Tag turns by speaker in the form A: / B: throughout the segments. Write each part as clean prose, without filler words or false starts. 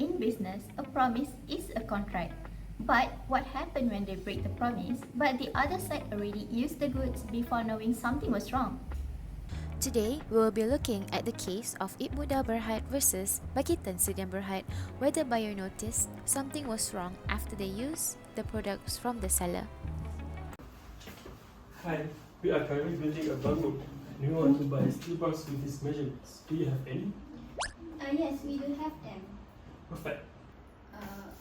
A: In business, a promise is a contract. But what happened when they break the promise, but the other side already used the goods before knowing something was wrong?
B: Today, we will be looking at the case of IPMUDA Berhad versus BAKITAN SDN Berhad, where the buyer noticed something was wrong after they used the products from the seller.
C: Hi, we are currently building a bungalow and we want to buy steel bars with these measurements. Do you have any?
D: Yes, we do have them.
C: Perfect.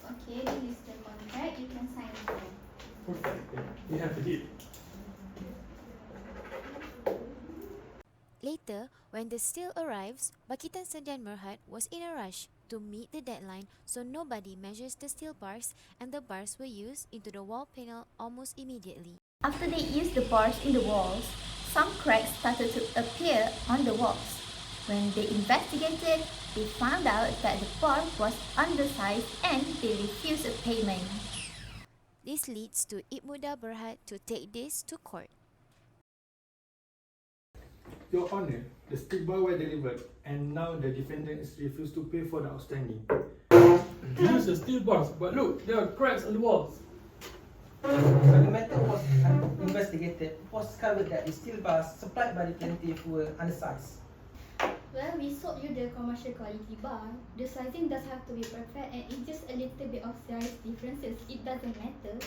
D: Okay, this is the contract. You can sign it there.
C: Perfect. Yeah, we have a deal.
B: Later, when the steel arrives, BAKITAN SDN Berhad was in a rush to meet the deadline, so nobody measures the steel bars, and the bars were used into the wall panel almost immediately.
A: After they used the bars in the walls, some cracks started to appear on the walls. When they investigated, they found out that the bar was undersized and they refused a payment.
B: This leads to IPMUDA Berhad to take this to court.
E: Your Honour, the steel bar were delivered and now the defendants refuse to pay for the outstanding.
C: We use the steel bars, but look, there are cracks on the walls.
F: So the matter was investigated. It was discovered that the steel bars supplied by the plaintiff were undersized.
D: Well, we sold you the commercial quality bar. The sizing does have to be perfect and it's just a little bit of size differences. It doesn't matter.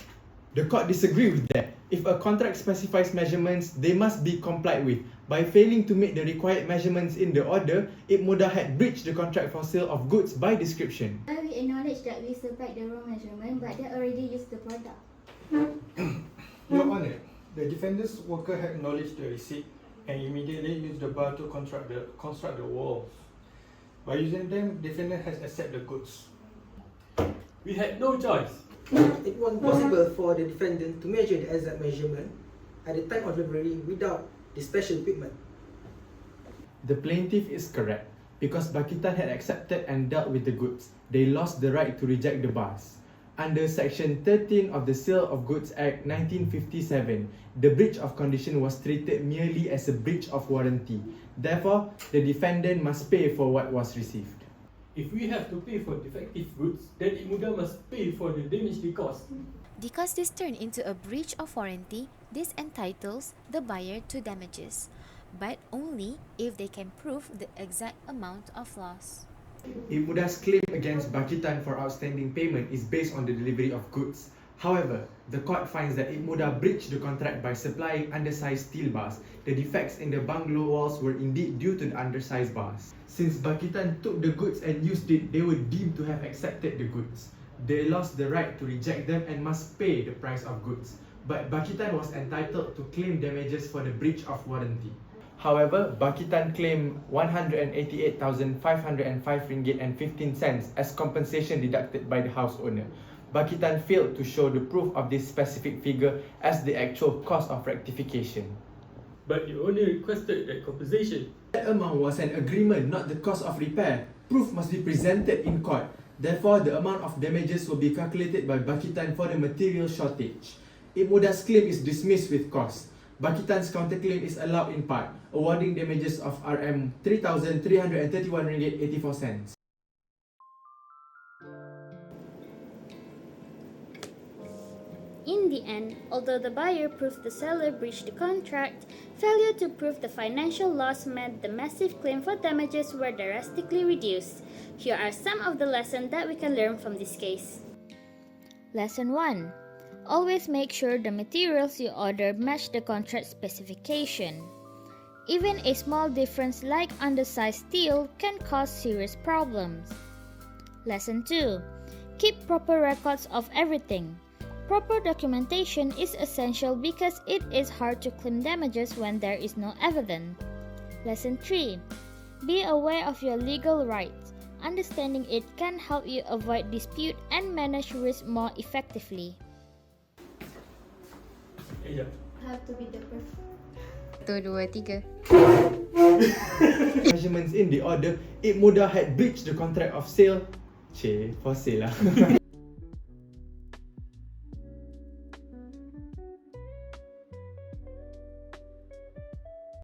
G: The court disagreed with that. If a contract specifies measurements, they must be complied with. By failing to meet the required measurements in the order, IPMUDA had breached the contract for sale of goods by description.
D: Well, we acknowledge that we supplied the wrong measurement, but they already used the product.
E: Your Honour, the defendant's worker had acknowledged the receipt and immediately used the bar to construct the walls. By using them, defendant has accepted the goods.
C: We had no choice.
F: It wasn't possible for the defendant to measure the exact measurement at the time of delivery without the special equipment.
G: The plaintiff is correct. Because BAKITAN had accepted and dealt with the goods, they lost the right to reject the bars. Under Section 13 of the Sale of Goods Act 1957, the breach of condition was treated merely as a breach of warranty. Therefore, the defendant must pay for what was received.
C: If we have to pay for defective goods, then IPMUDA must pay for the damage they caused.
B: Because this turned into a breach of warranty, this entitles the buyer to damages, but only if they can prove the exact amount of loss.
G: IPMUDA's claim against BAKITAN for outstanding payment is based on the delivery of goods. However, the court finds that IPMUDA breached the contract by supplying undersized steel bars. The defects in the bungalow walls were indeed due to the undersized bars. Since BAKITAN took the goods and used it, they were deemed to have accepted the goods. They lost the right to reject them and must pay the price of goods. But BAKITAN was entitled to claim damages for the breach of warranty. However, BAKITAN claimed RM188,505.15 as compensation deducted by the house owner. BAKITAN failed to show the proof of this specific figure as the actual cost of rectification.
C: But you only requested that compensation.
G: That amount was an agreement, not the cost of repair. Proof must be presented in court. Therefore, the amount of damages will be calculated by BAKITAN for the material shortage. IPMUDA's claim is dismissed with cost. BAKITAN's counterclaim is allowed in part, awarding damages of RM3,331.84.
D: In the end, although the buyer proved the seller breached the contract, failure to prove the financial loss meant the massive claim for damages were drastically reduced. Here are some of the lessons that we can learn from this case. Lesson 1. Always make sure the materials you order match the contract specification. Even a small difference like undersized steel can cause serious problems. Lesson 2. Keep proper records of everything. Proper documentation is essential because it is hard to claim damages when there is no evidence. Lesson 3. Be aware of your legal rights. Understanding it can help you avoid dispute and manage risk more effectively. Have to be the perfect.
B: 1, 2, 3.
G: Measurements in the order, IPMUDA had breached the contract of sale. For sale lah.